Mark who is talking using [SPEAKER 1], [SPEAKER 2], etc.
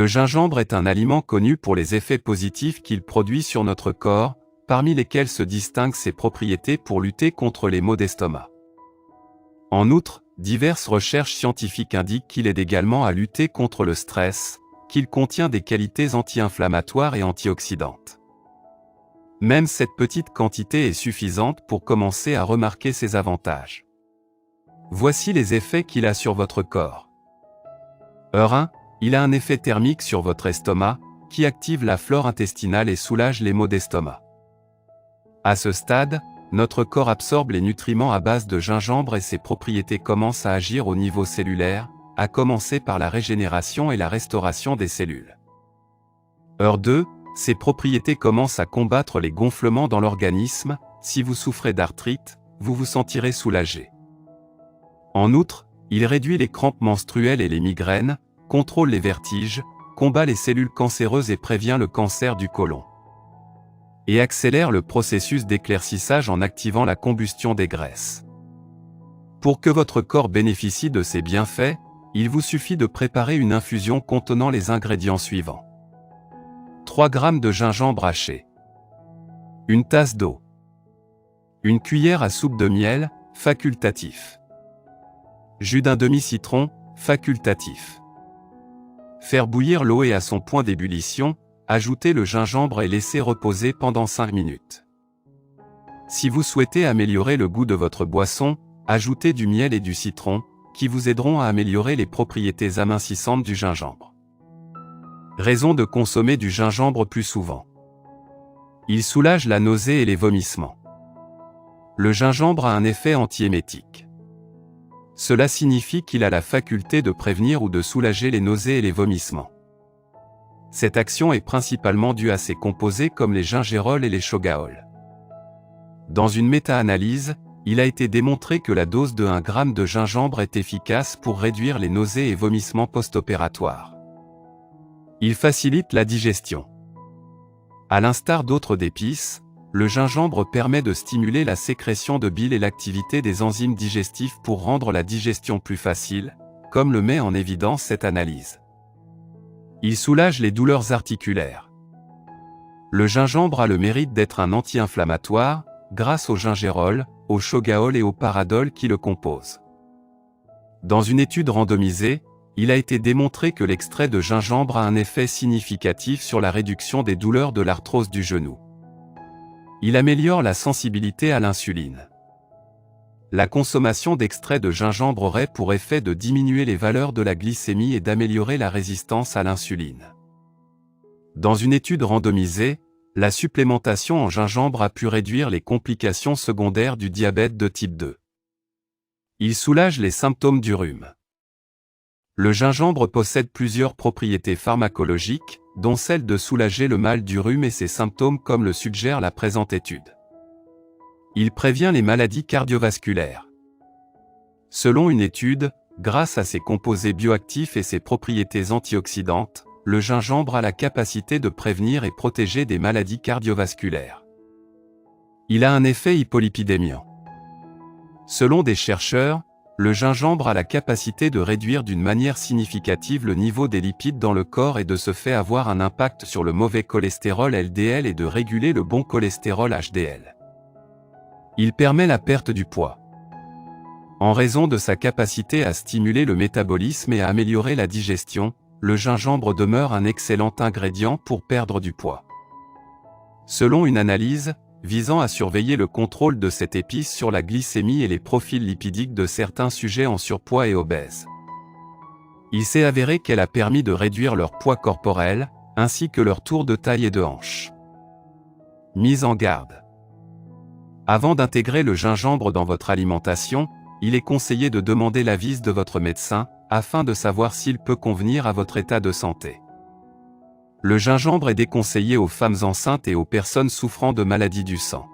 [SPEAKER 1] Le gingembre est un aliment connu pour les effets positifs qu'il produit sur notre corps, parmi lesquels se distinguent ses propriétés pour lutter contre les maux d'estomac. En outre, diverses recherches scientifiques indiquent qu'il aide également à lutter contre le stress, qu'il contient des qualités anti-inflammatoires et antioxydantes. Même cette petite quantité est suffisante pour commencer à remarquer ses avantages. Voici les effets qu'il a sur votre corps. 1. Il a un effet thermique sur votre estomac, qui active la flore intestinale et soulage les maux d'estomac. À ce stade, notre corps absorbe les nutriments à base de gingembre et ses propriétés commencent à agir au niveau cellulaire, à commencer par la régénération et la restauration des cellules. 2. Ces propriétés commencent à combattre les gonflements dans l'organisme. Si vous souffrez d'arthrite, vous vous sentirez soulagé. En outre, il réduit les crampes menstruelles et les migraines, contrôle les vertiges, combat les cellules cancéreuses et prévient le cancer du côlon. Et accélère le processus d'éclaircissage en activant la combustion des graisses. Pour que votre corps bénéficie de ces bienfaits, il vous suffit de préparer une infusion contenant les ingrédients suivants. 3 g de gingembre haché. 1 tasse d'eau. 1 cuillère à soupe de miel, facultatif. Jus d'un demi-citron, facultatif. Faire bouillir l'eau et à son point d'ébullition, ajoutez le gingembre et laissez reposer pendant 5 minutes. Si vous souhaitez améliorer le goût de votre boisson, ajoutez du miel et du citron, qui vous aideront à améliorer les propriétés amincissantes du gingembre. Raison de consommer du gingembre plus souvent. Il soulage la nausée et les vomissements. Le gingembre a un effet antiémétique. Cela signifie qu'il a la faculté de prévenir ou de soulager les nausées et les vomissements. Cette action est principalement due à ses composés comme les gingérols et les shogaols. Dans une méta-analyse, il a été démontré que la dose de 1 g de gingembre est efficace pour réduire les nausées et vomissements post-opératoires. Il facilite la digestion. À l'instar d'autres épices, le gingembre permet de stimuler la sécrétion de bile et l'activité des enzymes digestifs pour rendre la digestion plus facile, comme le met en évidence cette analyse. Il soulage les douleurs articulaires. Le gingembre a le mérite d'être un anti-inflammatoire, grâce au gingérol, au shogaol et au paradol qui le composent. Dans une étude randomisée, il a été démontré que l'extrait de gingembre a un effet significatif sur la réduction des douleurs de l'arthrose du genou. Il améliore la sensibilité à l'insuline. La consommation d'extrait de gingembre aurait pour effet de diminuer les valeurs de la glycémie et d'améliorer la résistance à l'insuline. Dans une étude randomisée, la supplémentation en gingembre a pu réduire les complications secondaires du diabète de type 2. Il soulage les symptômes du rhume. Le gingembre possède plusieurs propriétés pharmacologiques, dont celle de soulager le mal du rhume et ses symptômes comme le suggère la présente étude. Il prévient les maladies cardiovasculaires. Selon une étude, grâce à ses composés bioactifs et ses propriétés antioxydantes, le gingembre a la capacité de prévenir et protéger des maladies cardiovasculaires. Il a un effet hypolipidémiant. Selon des chercheurs, le gingembre a la capacité de réduire d'une manière significative le niveau des lipides dans le corps et de ce fait avoir un impact sur le mauvais cholestérol LDL et de réguler le bon cholestérol HDL. Il permet la perte du poids. En raison de sa capacité à stimuler le métabolisme et à améliorer la digestion, le gingembre demeure un excellent ingrédient pour perdre du poids. Selon une analyse visant à surveiller le contrôle de cette épice sur la glycémie et les profils lipidiques de certains sujets en surpoids et obèses, il s'est avéré qu'elle a permis de réduire leur poids corporel, ainsi que leur tour de taille et de hanche. Mise en garde. Avant d'intégrer le gingembre dans votre alimentation, il est conseillé de demander l'avis de votre médecin, afin de savoir s'il peut convenir à votre état de santé. Le gingembre est déconseillé aux femmes enceintes et aux personnes souffrant de maladies du sang.